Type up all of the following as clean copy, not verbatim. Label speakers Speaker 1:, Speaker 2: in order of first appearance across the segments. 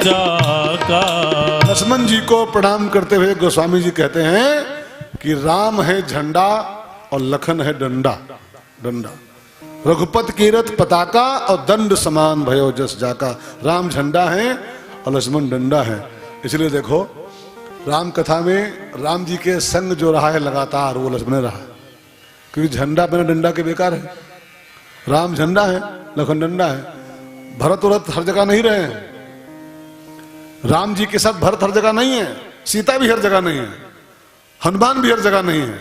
Speaker 1: जाका।
Speaker 2: लक्ष्मण जी को प्रणाम करते हुए गोस्वामी जी कहते हैं कि राम है झंडा और लखन है डंडा। डंडा रघुपत कीरत पताका और दंड समान भयो जस जाका। राम झंडा है और लक्ष्मण डंडा है। इसलिए देखो राम कथा में राम जी के संग जो रहा है लगातार वो लक्ष्मण रहा, क्योंकि झंडा बिना डंडा के बेकार है। राम झंडा है, लखन डंडा है। भरत उरत हर जगह नहीं रहे हैं। राम जी के साथ भरत हर जगह नहीं है, सीता भी हर जगह नहीं है, हनुमान भी हर जगह नहीं है,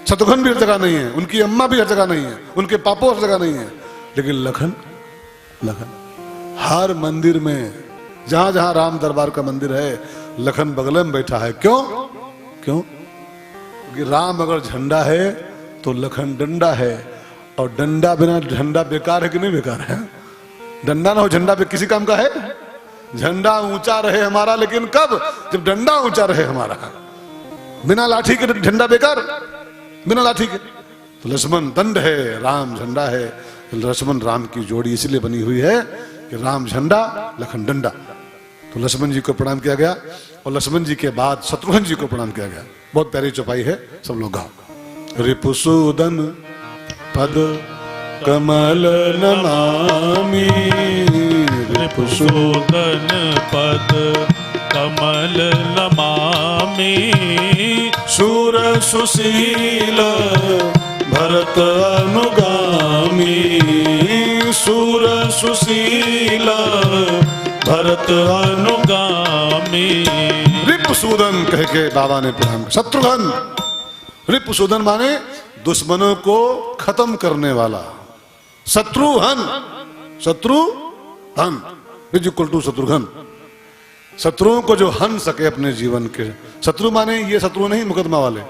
Speaker 2: शत्रुघ्न भी हर जगह नहीं है, उनकी अम्मा भी हर जगह नहीं है, उनके पापा हर जगह नहीं है। लेकिन लखन लखन हर मंदिर में, जहां जहां राम दरबार का मंदिर है लखन बगल में बैठा है। क्यों? क्यों? क्योंकि राम अगर झंडा है तो लखन डंडा है, और डंडा बिना झंडा बेकार है कि नहीं बेकार है? डंडा ना हो झंडा पे किसी काम का है? झंडा ऊंचा रहे हमारा, लेकिन कब? जब डंडा ऊंचा रहे हमारा। बिना लाठी के झंडा बेकार, बिना लाठी के। तो लक्ष्मण दंड है, राम झंडा है। लक्ष्मण राम की जोड़ी इसलिए बनी हुई है कि राम झंडा लखन डंडा। तो लक्ष्मण जी को प्रणाम किया गया, और लक्ष्मण जी के बाद शत्रुघ्न जी को प्रणाम किया गया। बहुत प्यारी चौपाई है, सब लोग गाओ। रिपुसूदन पद कमल नमामि।
Speaker 1: रिपुसूदन पद कमल नमामि।
Speaker 2: शूर सुशील भरत अनुगामी। शूर सुशील
Speaker 1: भरत अनुगामी।
Speaker 2: रिपुसूदन कह के बाबा ने प्रणाम किया। शत्रुघ्न, रिपुसूदन माने दुश्मनों को खत्म करने वाला। Shatrughna, Shatrughna is equal to Shatrughna. शत्रुओं को जो हन सके अपने जीवन के। शत्रु माने ये शत्रु नहीं मुकदमा वाले,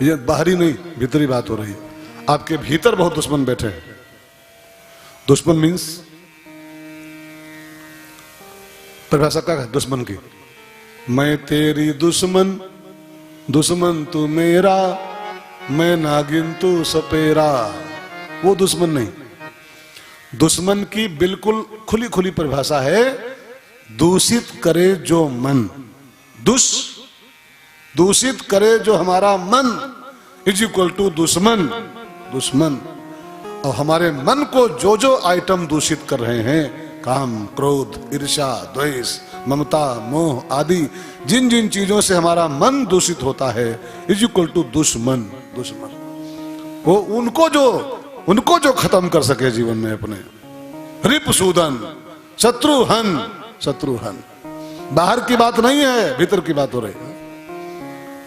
Speaker 2: ये बाहरी नहीं, भीतरी बात हो रही। आपके भीतर बहुत दुश्मन बैठे हैं। दुश्मन मीन्स परिभाषा क्या है दुश्मन की? मैं तेरी दुश्मन, दुश्मन तू मेरा, मैं नागिन तू सपेरा। वो दुश्मन नहीं। दुश्मन की बिल्कुल खुली खुली परिभाषा है, दूषित करे जो मन। दूषित करे जो हमारा मन इज इक्वल टू दुश्मन। दुश्मन। और हमारे मन को जो जो आइटम दूषित कर रहे हैं, काम, क्रोध, ईर्ष्या, द्वेष, ममता, मोह आदि जिन जिन चीजों से हमारा मन दूषित होता है इज इक्वल टू दुश्मन। दुश्मन वो उनको जो खत्म कर सके जीवन में अपने। रिपुसूदन, शत्रुघ्न, शत्रुघ्न। बाहर की बात नहीं है, भीतर की बात हो रही है।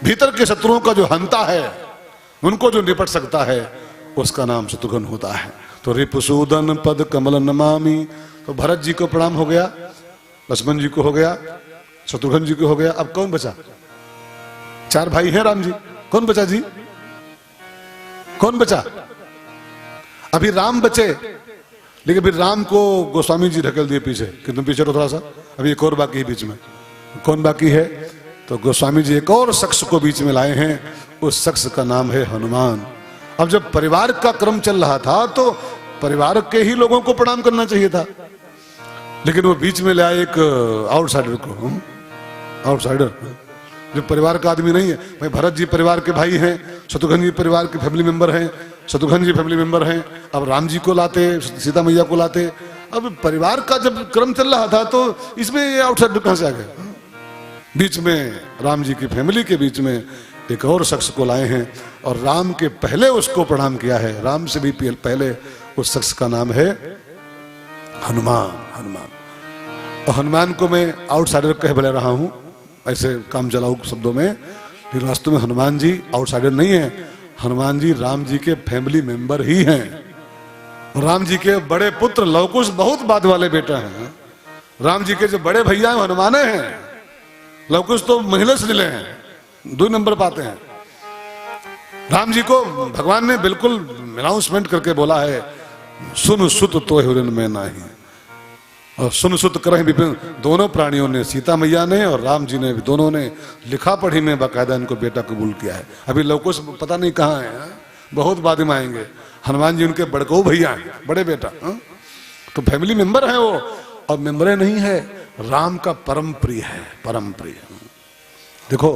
Speaker 2: भीतर के शत्रुओं का जो हंता है, उनको जो निपट सकता है, उसका नाम शत्रुघ्न होता है। तो रिपुसूदन पद कमल नमामि। तो भरत जी को प्रणाम हो गया, लक्ष्मण जी को हो गया, शत्रुघ्न जी को हो गया। अब कौन बचा? चार भाई हैं राम जी। कौन बचा जी? कौन बचा? अभी राम बचे, लेकिन फिर राम को गोस्वामी जी ढकेल दिए पीछे कि तुम पीछे रहो थोड़ा सा, अभी एक और बाकी है बीच में। कौन बाकी है? तो गोस्वामी जी एक और शख्स को बीच में लाए हैं। उस शख्स का नाम है हनुमान। अब जब परिवार का क्रम चल रहा था तो परिवार के ही लोगों को प्रणाम करना चाहिए था, लेकिन वो बीच में लाए एक आउटसाइडर को। आउटसाइडर जो परिवार का आदमी नहीं है। भाई भरत जी परिवार के भाई हैं, शत्रुघ्न जी परिवार के फैमिली मेंबर हैं, शत्रुघ्न जी फैमिली मेंबर हैं। अब राम जी को लाते, सीता मैया को लाते। अब परिवार का जब क्रम चल रहा था तो इसमें ये आउटसाइडर कहां से आ गए? बीच में राम जी की फैमिली के बीच में एक और शख्स को लाए हैं, और राम के पहले उसको प्रणाम किया है। राम से भी पहले उस शख्स का नाम है हनुमान। हनुमान। और हनुमान को मैं आउटसाइडर कह भले रहा हूं ऐसे काम चलाऊ शब्दों में, लेकिन वास्तव में हनुमान जी आउटसाइडर नहीं है। हनुमान जी राम जी के फैमिली मेंबर ही हैं। राम जी के बड़े पुत्र लवकुश बहुत बाद वाले बेटा हैं। राम जी के जो बड़े भैया हैं हनुमान हैं। लवकुश तो महिला से मिले हैं, 2 नंबर पाते हैं। राम जी को भगवान ने बिल्कुल अनाउंसमेंट करके बोला है, सुन सुत तो हिरन में नाही। और सुन सुत करें विपिन, दोनों प्राणियों ने, सीता मैया ने और राम जी ने, दोनों ने लिखा पढ़ी में बाकायदा इनको बेटा कबूल किया है। अभी लवकुश पता नहीं कहाँ है, बहुत बाद में आएंगे। हनुमान जी उनके बड़को भैया हैं, बड़े बेटा। तो फैमिली मेंबर है वो। और मेमोरे नहीं है, राम का परम प्रिय है, परम प्रिय। देखो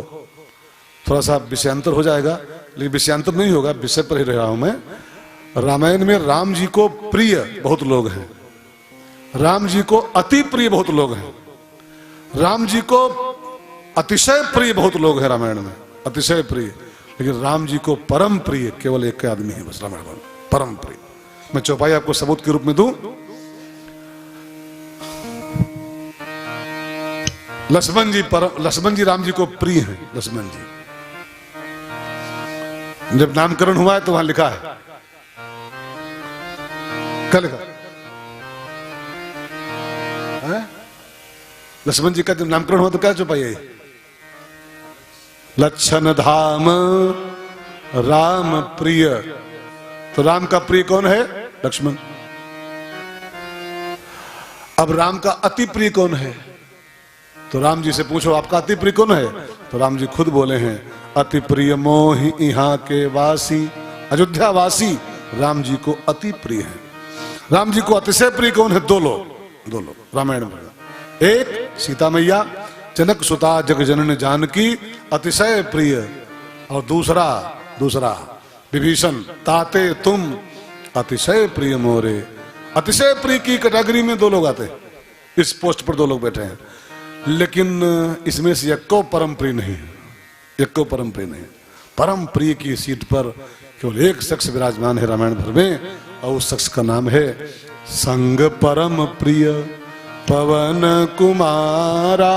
Speaker 2: थोड़ा सा विषयांतर हो जाएगा, लेकिन विषयांतर नहीं होगा, विषय पर ही रह रहा हूं मैं। रामायण में राम जी को प्रिय बहुत लोग हैं, राम जी को अति प्रिय बहुत लोग हैं, राम जी को अतिशय प्रिय बहुत लोग हैं रामायण में, अतिशय प्रिय। लेकिन राम जी को परम प्रिय केवल एक आदमी है बस, रामायण में परम प्रिय। मैं चौपाई आपको सबूत के रूप में दूं। लक्ष्मण जी राम जी को प्रिय हैं। लक्ष्मण जी जब नामकरण हुआ है तो वहां लिखा है, क्या लिखा है? लक्ष्मण जी का जब नामकरण हुआ तो क्या चौपाई है? लक्षण धाम राम प्रिय। तो राम का प्रिय कौन है? लक्ष्मण। अब राम का अति प्रिय कौन है? तो राम जी से पूछो आपका अति प्रिय कौन है? तो राम जी खुद बोले हैं, अति प्रिय मोहि यहाँ के वासी, अयोध्या वासी राम जी को अति प्रिय है। राम जी को अतिशय प्रिय कौन है? दो लोग रामायण में। एक सीता मैया, जनक सुता जग जनन जानकी अतिशय प्रिय, और दूसरा विभीषण, ताते तुम अतिशय प्रिय मोरे। अतिशय प्रिय की कैटेगरी में दो लोग आते हैं, इस पोस्ट पर दो लोग बैठे हैं, लेकिन इसमें से एक को परम प्रिय नहीं है, एक को परम प्रिय नहीं। परम प्रिय की सीट पर केवल एक शख्स विराजमान है रामायण भर में, और उस शख्स का नाम है संग परम प्रिय पवन कुमारा।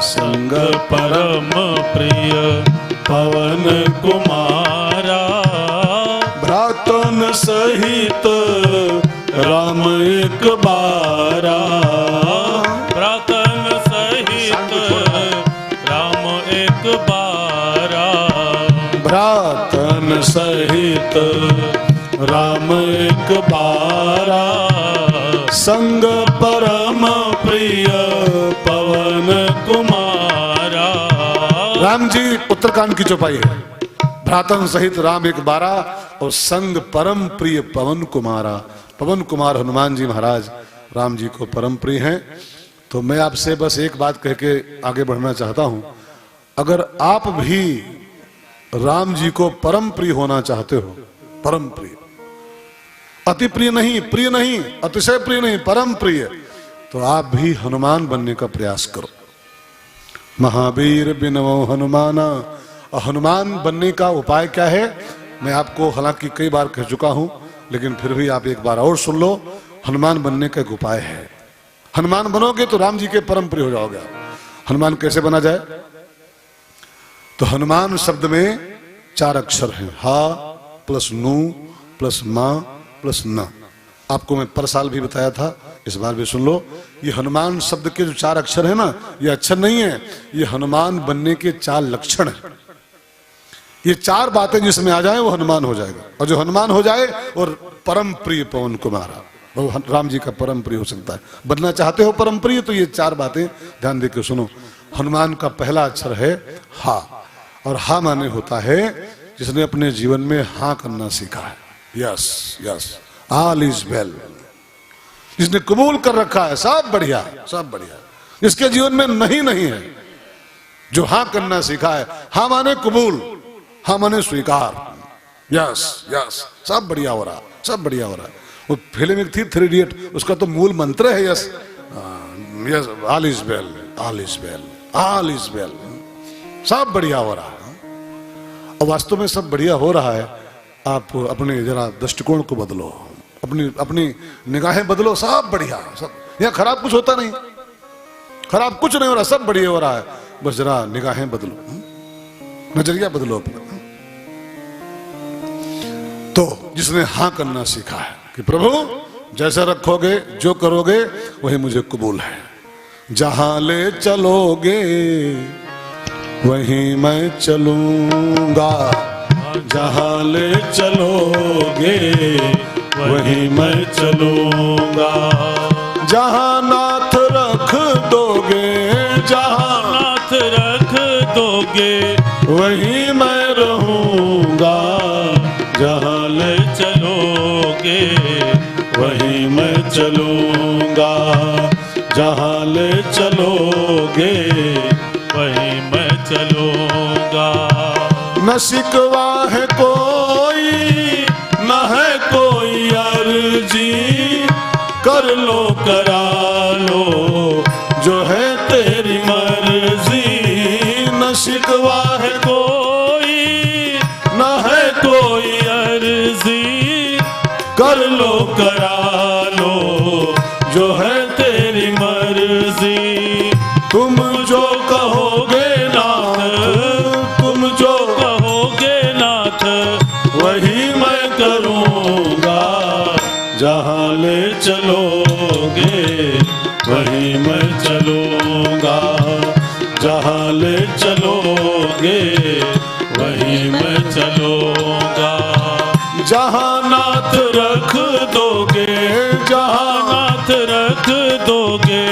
Speaker 2: संग
Speaker 1: परम प्रिय पवन कुमारा,
Speaker 2: भ्रातन
Speaker 1: सहित राम एक बारा। भ्रातन सहित राम एक बारा,
Speaker 2: भ्रातन
Speaker 1: सहित राम एक बारा। संग परम प्रिय पवन कुमारा।
Speaker 2: राम जी उत्तरकांड की चौपाई है, भ्रातन सहित राम एक बारा, और संग परम प्रिय पवन कुमारा। पवन कुमार हनुमान जी महाराज राम जी को परम प्रिय हैं। तो मैं आपसे बस एक बात कह के आगे बढ़ना चाहता हूं, अगर आप भी राम जी को परम प्रिय होना चाहते हो, परम प्रिय, अति प्रिय नहीं, प्रिय नहीं, अतिशय प्रिय नहीं, परम प्रिय, तो आप भी हनुमान बनने का प्रयास करो। महावीर बिनवो हनुमाना। और हनुमान बनने का उपाय क्या है? मैं आपको हालांकि कई बार कह चुका हूं, लेकिन फिर भी आप एक बार और सुन लो। हनुमान बनने का एक उपाय है। हनुमान बनोगे तो राम जी के परम प्रिय हो जाओगे। हनुमान कैसे बना जाए? तो हनुमान शब्द में 4 अक्षर हैं, हा प्लस नू प्लस मां प्लस न। आपको मैं पर साल भी बताया था, इस बार भी सुन लो। ये हनुमान शब्द के जो 4 अक्षर है ना, ये अक्षर नहीं है, ये हनुमान बनने के 4 लक्षण है। ये 4 बातें जिसमें आ जाए वो हनुमान हो जाएगा, और जो हनुमान हो जाए और परम प्रिय पवन कुमारा, वो राम जी का परम प्रिय हो सकता है। बनना चाहते हो परम प्रिय, तो ये 4 बातें ध्यान देकर सुनो। हनुमान का पहला अक्षर है हा, और हा माने होता है जिसने अपने जीवन में हाँ करना सीखा है। Yes yes, all is well, जिसने कबूल कर रखा है सब बढ़िया, सब बढ़िया। जिसके जीवन में नहीं नहीं है, जो हाँ करना सीखा है। हाँ माने कबूल, हाँ माने स्वीकार। यस यस, सब बढ़िया हो रहा, सब बढ़िया हो रहा। वो फिल्म एक थी 3 इडियट, उसका तो मूल मंत्र है yes yes, all is well, all is well, all is well, सब बढ़िया हो रहा है। और वास्तव में सब बढ़िया हो रहा है। आप अपने जरा दृष्टिकोण को बदलो, अपनी निगाहें बदलो, सब बढ़िया, सब यहाँ खराब कुछ होता नहीं, खराब कुछ नहीं हो रहा, सब बढ़िया हो रहा है। बस जरा निगाहें बदलो, नजरिया बदलो अपना। तो जिसने हाँ करना सीखा है कि प्रभु जैसे रखोगे, जो करोगे वही मुझे कबूल है, जहां ले चलोगे वहीं मैं चलूंगा,
Speaker 1: जहां ले चलोगे वहीं मैं चलूंगा,
Speaker 2: जहां नाथ रख दोगे,
Speaker 1: जहां नाथ रख दोगे
Speaker 2: वहीं मैं रहूंगा,
Speaker 1: जहां ले चलोगे वहीं मैं चलूंगा। जहाँ ले चलोगे वहीं मैं चलूंगा।
Speaker 2: न शिकवा है कोई,
Speaker 1: न है कोई अर्जी, कर लो करा लो जो है तेरी मर्जी।
Speaker 2: न शिकवा
Speaker 1: है कोई, न है कोई अर्जी, कर लो करा लो जो है तेरी मर्जी।
Speaker 2: तुम
Speaker 1: जो कहोगे नाथ, तुम जो कहोगे नाथ, वही मैं करूँगा। जहाँ ले चलोगे वहीं मैं चलूँगा। जहाँ ले चलोगे वहीं मैं चलूँगा। जहाँ नाथ रख दोगे, जहाँ नाथ रख दोगे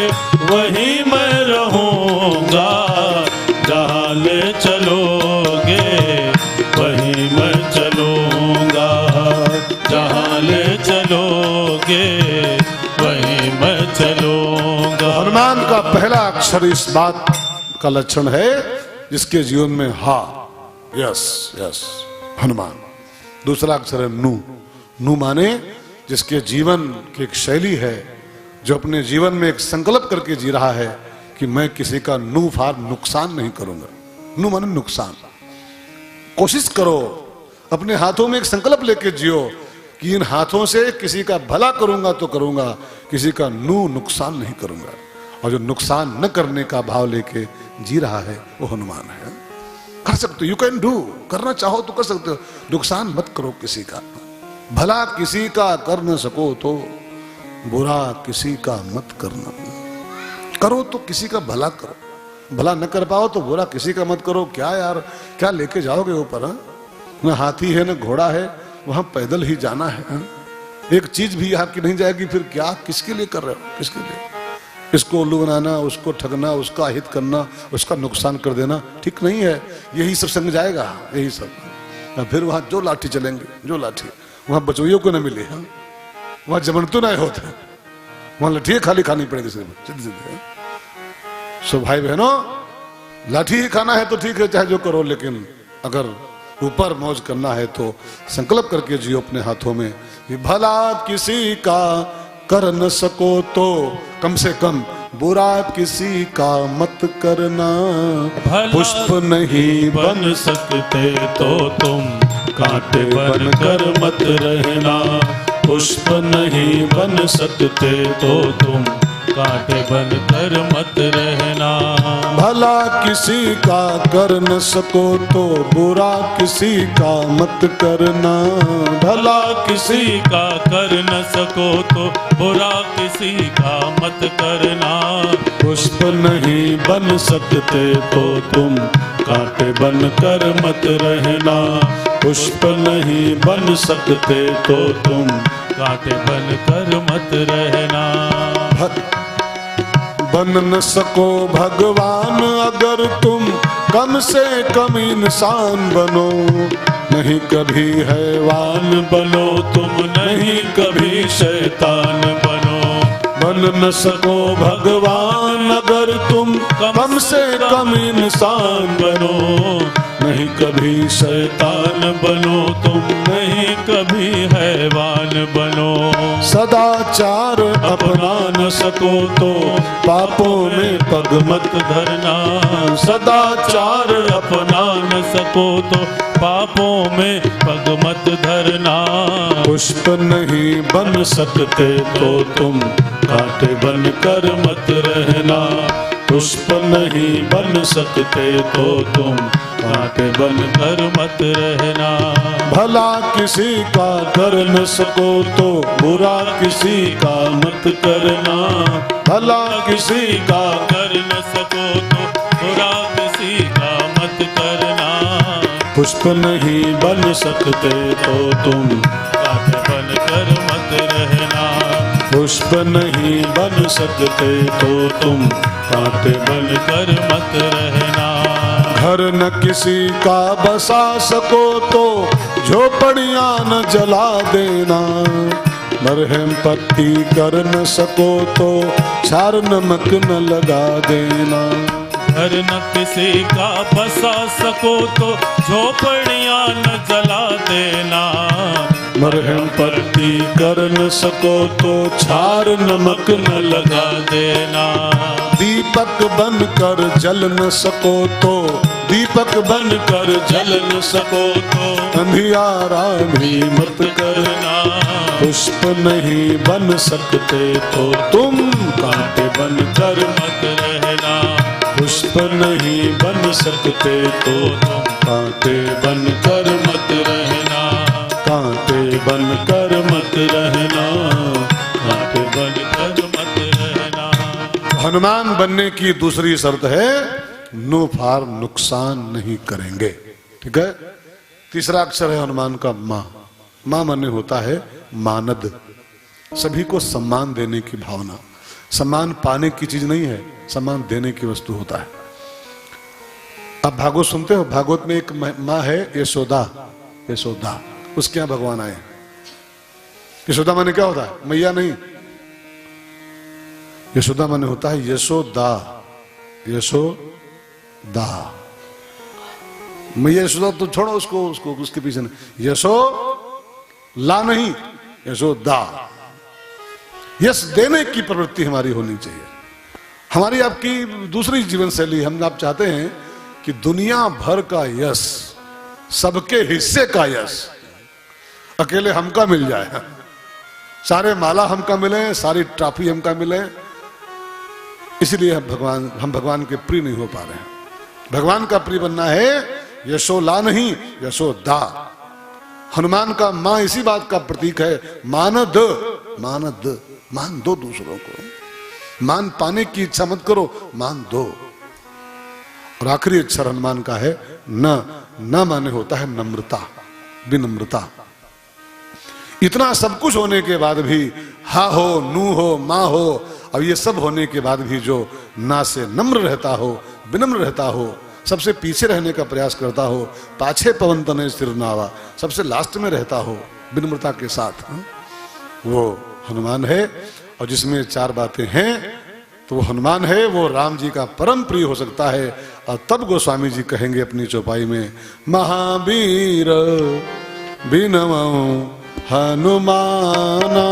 Speaker 1: वहीं मैं रहूँगा। जहाँ ले चलोगे वहीं मैं चलूँगा। जहाँ ले चलोगे वहीं मैं चलूँगा।
Speaker 2: हनुमान का पहला अक्षर इस बात का लक्षण है जिसके जीवन में हा, यस यस हनुमान। दूसरा अक्षर है नु। नु माने जिसके जीवन की एक शैली है, जो अपने जीवन में एक संकल्प करके जी रहा है कि मैं किसी का नु फार नुकसान नहीं करूंगा। नु माने नुकसान। कोशिश करो, अपने हाथों में एक संकल्प लेके जियो कि इन हाथों से किसी का भला करूंगा तो करूंगा, किसी का नुकसान नहीं करूंगा। और जो नुकसान न करने का भाव लेके जी रहा है वो हनुमान है। कर सकते हो, यू कैन डू। करना चाहो तो कर सकते हो। नुकसान मत करो किसी का। भला किसी का कर न सको तो बुरा किसी का मत करना। करो तो किसी का भला करो, भला न कर पाओ तो बुरा किसी का मत करो। क्या यार, क्या लेके जाओगे ऊपर? न हाथी है न घोड़ा है, वहां पैदल ही जाना है। एक चीज भी आपकी नहीं जाएगी, फिर क्या, किसके लिए कर रहे हो? किसके लिए? इसको उल्लू बनाना, उसको ठगना, उसका हित करना, उसका नुकसान कर देना ठीक नहीं है। यही सब संग जाएगा, यही सब। फिर वहां जो लाठी चलेंगे, जो लाठी, वहां बचोइयों को न मिले, वहां जमनतु ना होते, वहां लाठी खाली खानी पड़ेगी सीधे सीधे। सो भाई बहनों, लाठी ही खाना है तो ठीक है, चाहे जो करो, लेकिन अगर ऊपर मौज करना है तो संकल्प करके जियो अपने हाथों में कि भला किसी का कर न सको तो कम से कम बुरा किसी का मत करना। पुष्प नहीं
Speaker 1: बन सकते तो तुम कांटे बन कर मत रहना। पुष्प नहीं बन सकते तो तुम कांटे बन कर मत रहना।
Speaker 2: भला किसी का कर न सको तो बुरा किसी का मत करना।
Speaker 1: भला किसी का कर न सको तो बुरा किसी का मत करना।
Speaker 2: पुष्प नहीं
Speaker 1: बन सकते तो तुम कांटे बन कर मत रहना। पुष्प नहीं बन सकते तो तुम कांटे बन कर मत रहना।
Speaker 2: बन न सको भगवान अगर तुम कम से कम इंसान बनो। नहीं कभी हैवान
Speaker 1: बनो तुम, नहीं कभी शैतान बनो।
Speaker 2: बन न सको भगवान अगर तुम कम से कम इंसान
Speaker 1: बनो। नहीं कभी शैतान बनो तुम, नहीं कभी हैवान बनो।
Speaker 2: सदाचार
Speaker 1: अपना न सको तो पापों में पग मत धरना। सदाचार अपना न सको तो पापों में पग मत धरना।
Speaker 2: पुष्प नहीं
Speaker 1: बन सकते तो तुम कांटे बन कर मत रहना। पुष्प नहीं बन सकते तो तुम कांटे बन कर मत रहना।
Speaker 2: भला किसी का कर न सको तो बुरा किसी का मत करना।
Speaker 1: भला किसी का कर न सको तो बुरा किसी का मत करना।
Speaker 2: पुष्प नहीं
Speaker 1: बन सकते तो तुम कांटे बन कर मत रहना। पुष्प नहीं बन सकते तो तुम कांटे बन कर मत रहना।
Speaker 2: घर न किसी का बसा सको तो झोपड़ियां न जला देना। मरहम पट्टी कर न सको तो चार नमक न लगा देना।
Speaker 1: घर न किसी का बसा सको तो झोपड़ियां न जला देना।
Speaker 2: मरहम पट्टी कर न सको तो
Speaker 1: चार नमक न लगा देना।
Speaker 2: दीपक बन कर जल न सको तो दीपक बन कर
Speaker 1: जल न सको तो
Speaker 2: अंधियारा भी मत
Speaker 1: करना।
Speaker 2: पुष्प नहीं बन सकते तो तुम कांटे बन कर
Speaker 1: मत रहना।
Speaker 2: पुष्प नहीं बन सकते तो
Speaker 1: तुम
Speaker 2: कांटे बन कर
Speaker 1: मत रहना।
Speaker 2: कांटे बन कर
Speaker 1: मत रहना। कांटे बन कर मत रहना।
Speaker 2: हनुमान बनने की दूसरी शर्त है नो फार नुकसान नहीं करेंगे। ठीक है। तीसरा अक्षर है हनुमान का मां। मां माने होता है मानद, सभी को सम्मान देने की भावना। सम्मान पाने की चीज नहीं है, सम्मान देने की वस्तु होता है। आप भागवत सुनते हो, भागवत में एक माँ है यशोदा। यशोदा, उसके यहां भगवान आए। यशोदा माने क्या होता है? मैया नहीं, यशोदा माने होता है यशोदा। यशोदा, मैया यशोदा तो छोड़ो उसको, उसके पीछे नहीं। यशो ला नहीं, यशोदा। यश देने की प्रवृत्ति हमारी होनी चाहिए। हमारी आपकी दूसरी जीवन शैली, हम आप चाहते हैं कि दुनिया भर का यश, सबके हिस्से का यश अकेले हमका मिल जाए। सारे माला हमका मिले, सारी ट्रॉफी हमका मिले, इसलिए हम भगवान के प्रिय नहीं हो पा रहे हैं। भगवान का प्रिय बनना है यशोला नहीं, यशोदा। हनुमान का मां इसी बात का प्रतीक है। मानद, मानद, मान दो दूसरों को। मान पाने की इच्छा मत करो, मान दो। और आखिरी अक्षर हनुमान का है न माने होता है नम्रता, विनम्रता। इतना सब कुछ होने के बाद भी हा हो, नू हो, मां हो, और ये सब होने के बाद भी जो ना से नम्र रहता हो, विनम्र रहता हो, सबसे पीछे रहने का प्रयास करता हो, पाछे पवन तने सिर नावा, सबसे लास्ट में रहता हो विनम्रता के साथ, वो हनुमान है। और जिसमें चार बातें हैं तो वो हनुमान है, वो राम जी का परम प्रिय हो सकता है। और तब गोस्वामी जी कहेंगे अपनी चौपाई में, महावीर बिनमऊ हनुमाना,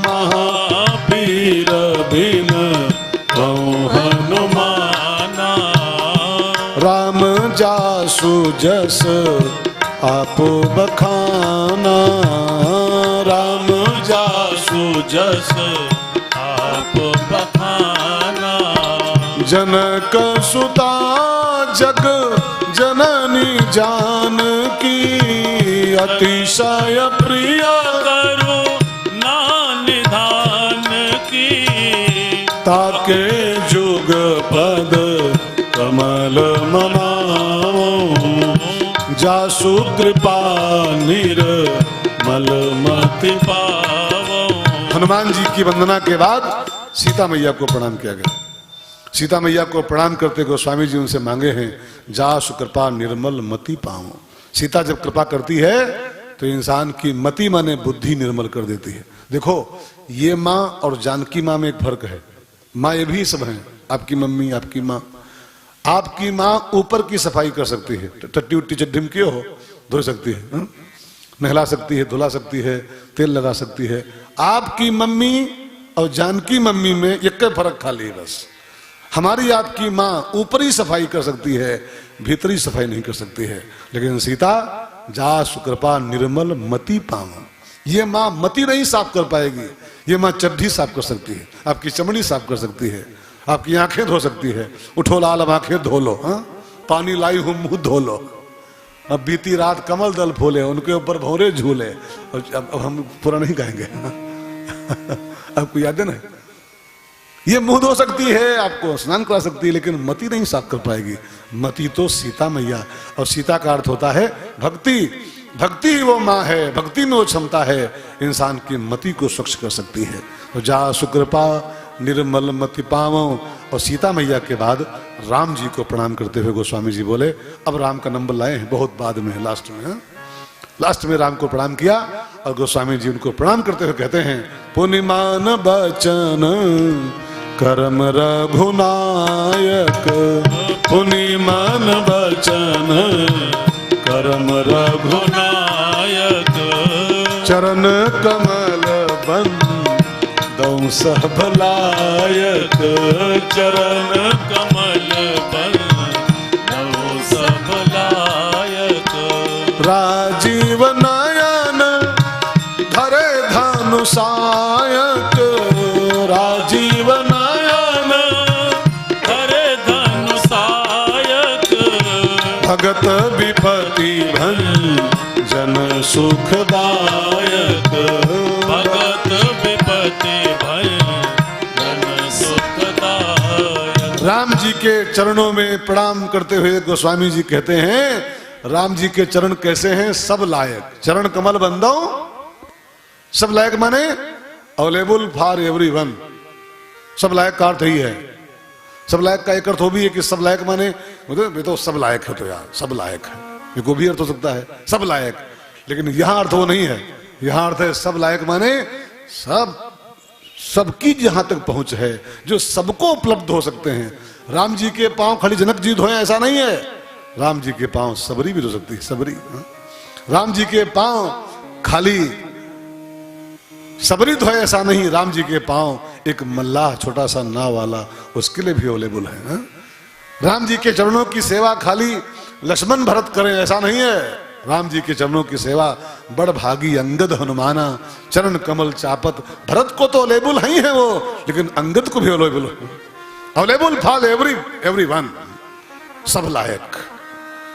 Speaker 1: महावीर बिनमऊ हनुमाना।
Speaker 2: राम जासु जस आप बखाना,
Speaker 1: राम जासु जस आप बखाना।
Speaker 2: जनक सुता जग जननी जानकी, अतिशय प्रिय
Speaker 1: करो ना निधान की।
Speaker 2: ताके जुग पद कमल मनाओ, जासु कृपा निर्मल मति पावो। हनुमान जी की वंदना के बाद सीता मैया को प्रणाम किया गया। सीता मैया को प्रणाम करते गोस्वामी जी उनसे मांगे हैं, जासु कृपा निर्मल मति पाओ। सीता जब कृपा करती है तो इंसान की मति माने बुद्धि निर्मल कर देती है। देखो, ये माँ और जानकी माँ में एक फर्क है। माँ ये भी सब है, आपकी मम्मी, आपकी माँ। आपकी माँ ऊपर की सफाई कर सकती है, टट्टी उट्टी चड्ढी में क्यों हो, धो सकती है, नहला सकती है, धुला सकती है, तेल लगा सकती है। आपकी मम्मी और जानकी मम्मी में एक फर्क खाली है बस। हमारी आपकी माँ ऊपरी सफाई कर सकती है, भीतरी सफाई नहीं कर सकती है। लेकिन सीता जासु कृपा निर्मल मति पाओ, ये माँ मति नहीं साफ कर पाएगी, ये माँ चड्ढी साफ कर सकती है, आपकी चमड़ी साफ कर सकती है, आपकी आंखें धो सकती है। उठो लाल अब आंखें धो लो, हाँ, पानी लाई हूं मुंह धो लो। अब बीती रात कमल दल फूले, उनके ऊपर भौरे झूले। और अब हम पूरा नहीं गाएंगे, आपको याद है ना। ये मुंह धो सकती है, आपको स्नान करा सकती है, लेकिन मति नहीं साफ कर पाएगी। मति तो सीता मैया, और सीता का अर्थ होता है भक्ति। भक्ति वो माँ है, भक्ति में वो क्षमता है, इंसान की मति को स्वच्छ कर सकती है। तो जा सुकृपा निर्मल मति पावो। और सीता मैया के बाद राम जी को प्रणाम करते हुए गोस्वामी जी बोले, अब राम का नंबर लाए हैं, बहुत बाद में है, लास्ट में है। लास्ट में राम को प्रणाम किया और गोस्वामी जी उनको प्रणाम करते हुए कहते हैं, पुनिमान बचन कर्म रघुनायक,
Speaker 1: पुनिमान बचन कर्म रघुनायक,
Speaker 2: चरण कमल बंदौ सब लायक,
Speaker 1: चरण कमल बंदौ सब लायक,
Speaker 2: राजीव नयन धरे धनुषायक,
Speaker 1: राजीव नयन धरे धनुषायक,
Speaker 2: भगत विपति भंजन सुखदायक,
Speaker 1: भगत विपति भंजन सुखदायक।
Speaker 2: राम जी के चरणों में प्रणाम करते हुए गोस्वामी जी कहते हैं, राम जी के चरण कैसे हैं? सब लायक। चरण कमल बंदो सब लायक माने अवेलेबल फॉर एवरीवन। सब लायक का अर्थ ही है। सब लायक का एक अर्थ हो भी है कि सब लायक माने ये तो सब लायक है, तो यार सब लायक है, ये को भी अर्थ हो सकता है सब लायक, लेकिन यहां अर्थ वो नहीं है। यहां अर्थ है सब लायक माने सबकी जहां तक पहुंच है, जो सबको उपलब्ध हो सकते हैं। राम जी के पांव खाली जनक जी धोए ऐसा नहीं है, राम जी के पांव सबरी भी धो सकती है, सबरी। राम जी के पांव खाली सबरी धोए ऐसा नहीं, राम जी के पांव एक मल्लाह छोटा सा नाव वाला उसके लिए भी अवेलेबल है। राम जी के चरणों की सेवा खाली लक्ष्मण भरत करें ऐसा नहीं है, राम जी के चरणों की सेवा बड़ भागी अंगद हनुमाना, चरण कमल चापत। भरत को तो अवेलेबल ही है वो, लेकिन अंगद को भी अवेलेबल फॉर एवरीवन, सब लायक।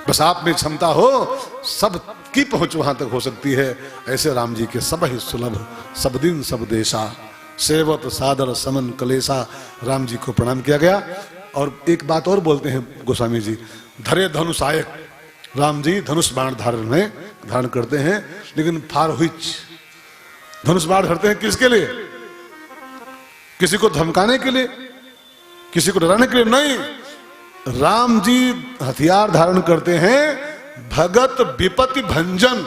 Speaker 2: बस आप में क्षमता हो, सब की पहुंच वहां तक हो सकती है। ऐसे राम जी के सब ही सुलभ, सब दिन सब देशा, सेवत सादर समन कलेसा। राम जी को प्रणाम किया गया। और एक बात और बोलते हैं गोस्वामी जी, धरे धनुषायक। राम जी धनुष बाण धारण करते हैं, लेकिन फार हुईच धनुष बाण धरते हैं किसके लिए? किसी को धमकाने के लिए, किसी को डराने के लिए नहीं। राम जी हथियार धारण करते हैं भगत विपत्ति भंजन,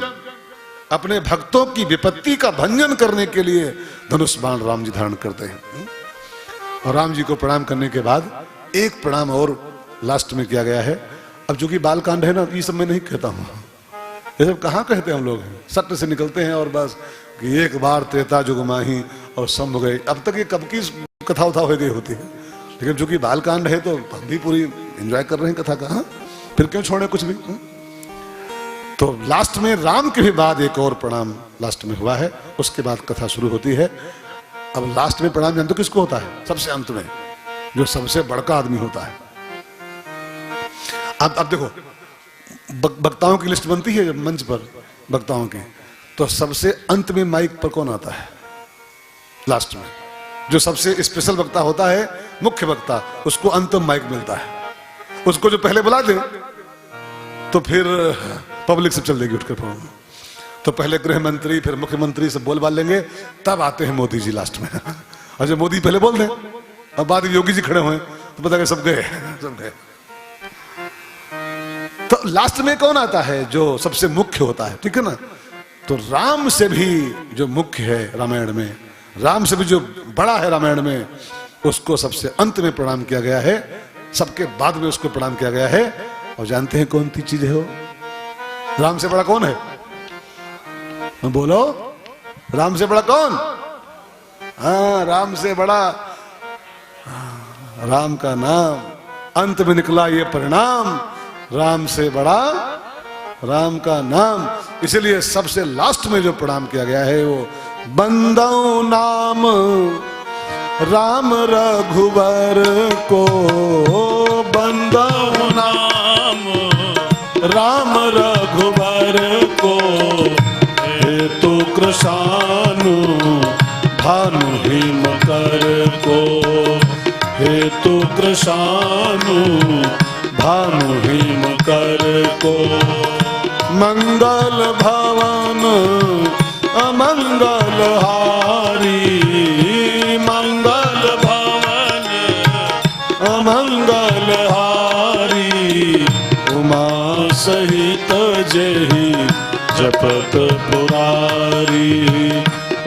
Speaker 2: अपने भक्तों की विपत्ति का भंजन करने के लिए धनुष बाण राम जी धारण करते हैं। और राम जी को प्रणाम करने के बाद एक प्रणाम और लास्ट में किया गया है। अब जो कि बाल कांड है ना, ये सब मैं नहीं कहता हूं, ये सब कहां कहते हैं हम लोग, सत्य से निकलते हैं और बस कि एक बार त्रेता जुग माही और सब हो गए। अब तक ये कब की कथा उठा हो गई होती है, लेकिन जो कि बाल कांड है तो हम भी पूरी एंजॉय कर रहे हैं कथा का। फिर क्यों छोड़े कुछ भी। तो लास्ट में राम के भी बाद एक और प्रणाम लास्ट में हुआ है, उसके बाद कथा शुरू होती है। अब लास्ट में प्रणाम जानते हो किसको होता है? सबसे अंत में जो सबसे बड़का आदमी होता है। अब देखो, वक्ताओं की लिस्ट बनती है मंच पर वक्ताओं की, तो सबसे अंत में माइक पर कौन आता है? लास्ट में जो सबसे स्पेशल वक्ता होता है, मुख्य वक्ता, उसको अंतिम माइक मिलता है। उसको जो पहले बुला दे तो फिर पब्लिक सब चल देगी उठकर फोन। तो पहले गृह मंत्री, फिर मुख्यमंत्री सब बोल बाल लेंगे, तब आते हैं मोदी जी लास्ट में। और जब मोदी पहले बोल दें और बाद में योगी जी खड़े हुए तो पता सब गए, सब गए। तो लास्ट में कौन आता है? जो सबसे मुख्य होता है, ठीक है ना। तो राम से भी जो मुख्य है रामायण में, राम से भी जो बड़ा है रामायण में, उसको सबसे अंत में प्रणाम किया गया है, सबके बाद में उसको प्रणाम किया गया है। और जानते हैं कौन सी चीज है वो? राम से बड़ा कौन है? बोलो, राम से बड़ा कौन? हाँ, राम से बड़ा, राम का नाम, अंत में निकला ये परिणाम, राम से बड़ा राम का नाम। इसलिए सबसे लास्ट में जो प्रणाम किया गया है वो बंदौ नाम राम रघुवर को, बंदौ नाम राम रघुवर को, हेतु कृशानु भानु हिम कर को, हेतु कृशानु भानु हिम कर को, मंगल भवन अमंगल हारी, मंगल भवन अमंगल हारी, उमा सहित जेहि जप
Speaker 1: जपत पुरारी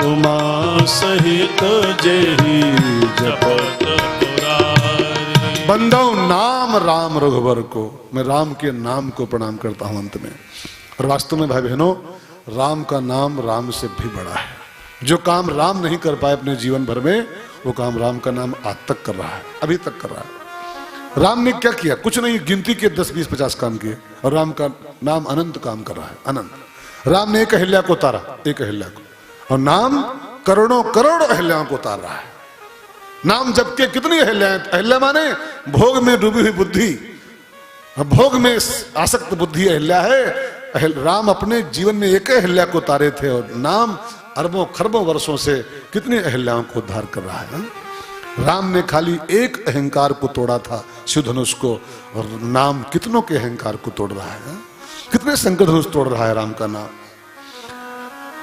Speaker 1: उमा सहित जेहि जपत पुरारी।
Speaker 2: बंदो नाम राम रघुवर को, मैं राम के नाम को प्रणाम करता हूं अंत में। और वास्तव में भाई बहनों, राम का नाम राम से भी बड़ा है। जो काम राम नहीं कर पाए अपने जीवन भर में, वो काम राम का नाम आज तक कर रहा है, अभी तक कर रहा है। राम ने क्या किया? कुछ नहीं, गिनती के 10, 20, 50 काम किए, और राम का नाम अनंत काम कर रहा है, अनंत। राम ने एक अहिल्या को उतारा, एक अहिल्या को, और नाम करोड़ों करोड़ अहिल्याओं को उतार रहा है। नाम जप के कितनी अहिल्याएं? अहिल्या माने भोग में डूबी हुई बुद्धि, भोग में आसक्त बुद्धि अहिल्या है। राम अपने जीवन में एक अहिल्या को उतारे थे, और नाम अरबों खरबों वर्षों से कितनी अहिल्याओं को उद्धार कर रहा है। राम ने खाली एक अहंकार को तोड़ा था, शिव धनुष को, और नाम कितनों के अहंकार को तोड़ रहा है। कितने संकट धनुष तोड़ रहा है राम का नाम।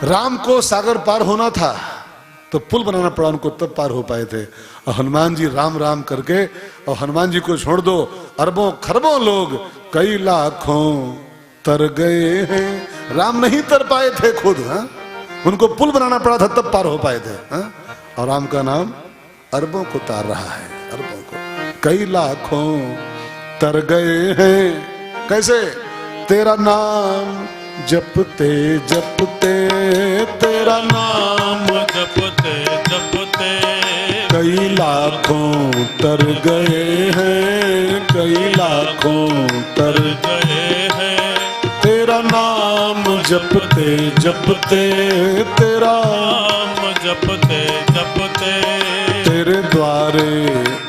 Speaker 2: राम को सागर पार होना था तो पुल बनाना पड़ा उनको, तब पार हो पाए थे। और हनुमान जी राम राम करके, और हनुमान जी को छोड़ दो, अरबों खरबों लोग कई लाखों तर गए हैं। राम नहीं तर पाए थे खुद, उनको पुल बनाना पड़ा था, तब पार हो पाए थे। और राम का नाम अरबों को तार रहा है, अरबों को। कई लाखों तर गए हैं। कैसे? तेरा नाम जपते जपते, तेरा नाम
Speaker 1: जपते जपते
Speaker 2: कई लाखों तर गए हैं, कई लाखों तर
Speaker 1: गए हैं।
Speaker 2: तेरा नाम जपते जपते, तेरा
Speaker 1: नाम जपते जपते
Speaker 2: तेरे द्वारे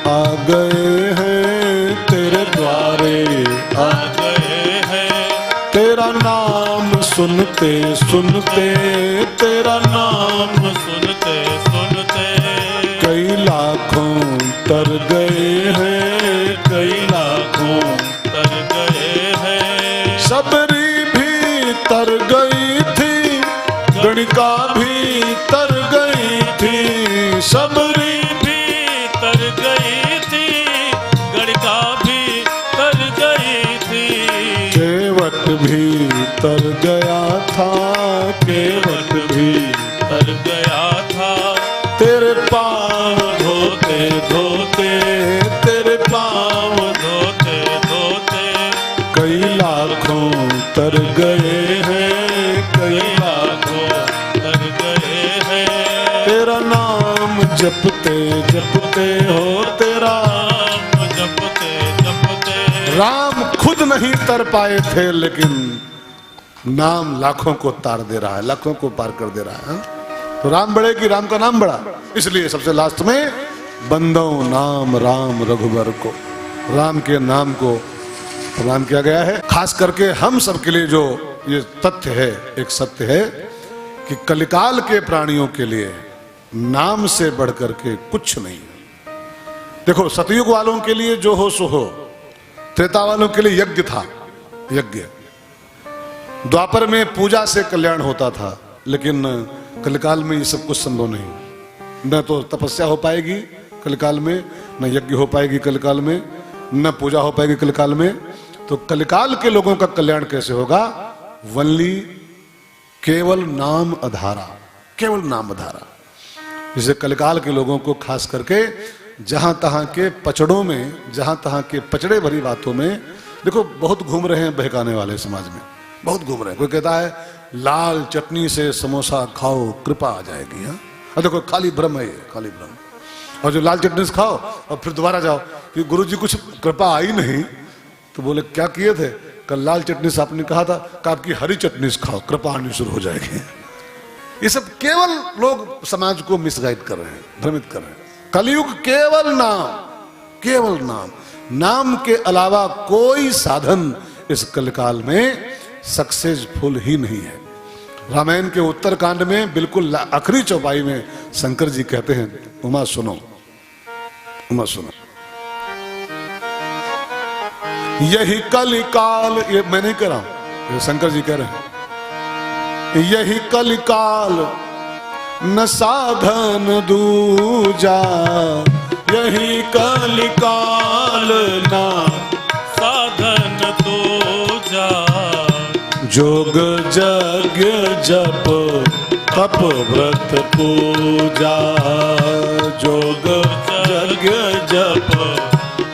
Speaker 2: आ गए हैं, तेरे द्वारे आ
Speaker 1: गए हैं।
Speaker 2: तेरा नाम सुनते सुनते, तेरा नाम
Speaker 1: सुनते सुनते
Speaker 2: कई लाखों तर गए हैं, कई लाखों
Speaker 1: तर गए हैं।
Speaker 2: सबरी भी तर गई थी, गणिका भी तर गई थी, सबरी
Speaker 1: भी तर गई थी, गणिका भी तर गई थी।
Speaker 2: केवट भी तर गया था, केवट भी
Speaker 1: तर गया था।
Speaker 2: तेरे पाँव धोते धोते, तेरे पाँव
Speaker 1: धोते धोते
Speaker 2: कई लाखों तर गए हैं, कई लाखों
Speaker 1: तर गए हैं।
Speaker 2: तेरा नाम जपते जपते हो, तेरा
Speaker 1: नाम जपते जपते।
Speaker 2: राम खुद नहीं तर पाए थे, लेकिन नाम लाखों को तार दे रहा है, लाखों को पार कर दे रहा है। तो राम बड़े कि राम का नाम बड़ा? इसलिए सबसे लास्ट में बंदो नाम राम रघुबर को, राम के नाम को प्रणाम किया गया है। खास करके हम सब के लिए जो ये तथ्य है, एक सत्य है कि कलिकाल के प्राणियों के लिए नाम से बढ़कर के कुछ नहीं। देखो, सतयुग वालों के लिए जो हो सो हो, त्रेता वालों के लिए यज्ञ था, यज्ञ। द्वापर में पूजा से कल्याण होता था, लेकिन कलिकाल में ये सब कुछ संभव नहीं। न तो तपस्या हो पाएगी कलिकाल में, न यज्ञ हो पाएगी कलिकाल में, न पूजा हो पाएगी कलिकाल में। तो कलिकाल के लोगों का कल्याण कैसे होगा? वनली केवल नाम आधारा, केवल नाम आधारा। जिसे कलिकाल के लोगों को खास करके जहां तहां के पचड़ों में, जहां तहां के पचड़े भरी बातों में, देखो बहुत घूम रहे हैं बहकाने वाले समाज में, बहुत घूम रहे हैं। कोई कहता है लाल चटनी से समोसा खाओ कृपा आ जाएगी। और देखो खाली भ्रम है ये, खाली भ्रम। और जो लाल चटनी से खाओ और फिर दोबारा जाओ कि गुरुजी कुछ कृपा आई नहीं, तो बोले क्या किए थे? कल लाल चटनी से आपने कहा था कि आपकी हरी चटनी से खाओ कृपा आनी शुरू हो जाएगी। ये सब केवल लोग समाज को मिसगाइड कर रहे हैं, भ्रमित कर रहे हैं। कलयुग केवल नाम, केवल नाम, नाम के अलावा कोई साधन इस कलिकाल में सक्सेसफुल ही नहीं है। रामायण के उत्तरकांड में बिल्कुल आखिरी चौपाई में शंकर जी कहते हैं, उमा सुनो, उमा सुनो, यही कलिकाल, ये मैं नहीं कह रहा हूं, ये शंकर जी कह रहे हैं, यही कलिकाल न साधन दूजा, यही कलिकाल ना
Speaker 1: साधन दूजा।
Speaker 2: जोग यज्ञ जप तप व्रत पूजा, जोग यज्ञ जप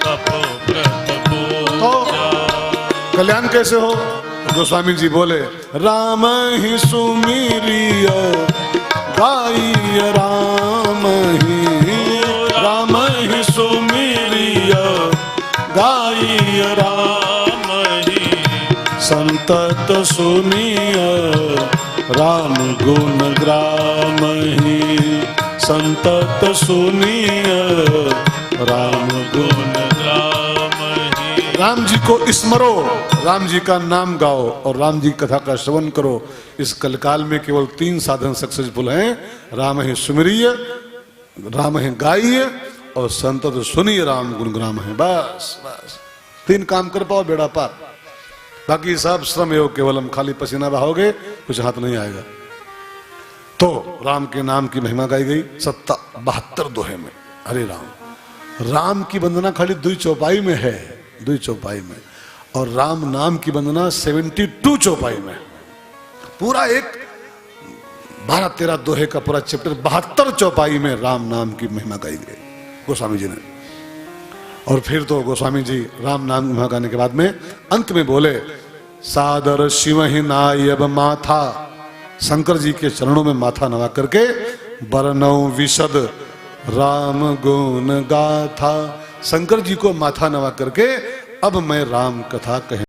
Speaker 1: तप व्रत पूजा।
Speaker 2: कल्याण कैसे हो? गोस्वामी जी बोले, राम ही सुमिरिय गाइय राम ही सुमिरिय गाइय
Speaker 1: राम ही
Speaker 2: संतत सुनिय राम गुण ग्राम ही, संतत सुनिय राम गुण
Speaker 1: राम ही।
Speaker 2: राम जी को स्मरो, राम जी का नाम गाओ और राम जी की कथा का श्रवण करो। इस कलकाल में केवल 3 साधन सक्सेसफुल हैं, राम है सुमिरीय, राम है गाइय और संतत सुनिय राम गुणग्राम है। बस बस 3 काम कर पाओ, बेड़ा पार। बाकी सब श्रम योग केवलम, खाली पसीना बहाओगे कुछ हाथ नहीं आएगा। तो राम के नाम की महिमा गाई गई 72 दोहे में। हरे राम, राम की वंदना खाली 2 चौपाई में है, 2 चौपाई में, और राम नाम की वंदना 72 चौपाई में। पूरा एक 12-13 दोहे का पूरा चैप्टर 72 चौपाई में राम नाम की महिमा गाई गई गोस्वामी जी ने। और फिर तो गोस्वामी जी राम नाम महिमा गाने के बाद में अंत में बोले, सादर शिव ही नायब माथा, शंकर जी के चरणों में माथा नवा करके बरनौ विशद राम गुण गाथा। शंकर जी को माथा नवा करके अब मैं राम कथा कहने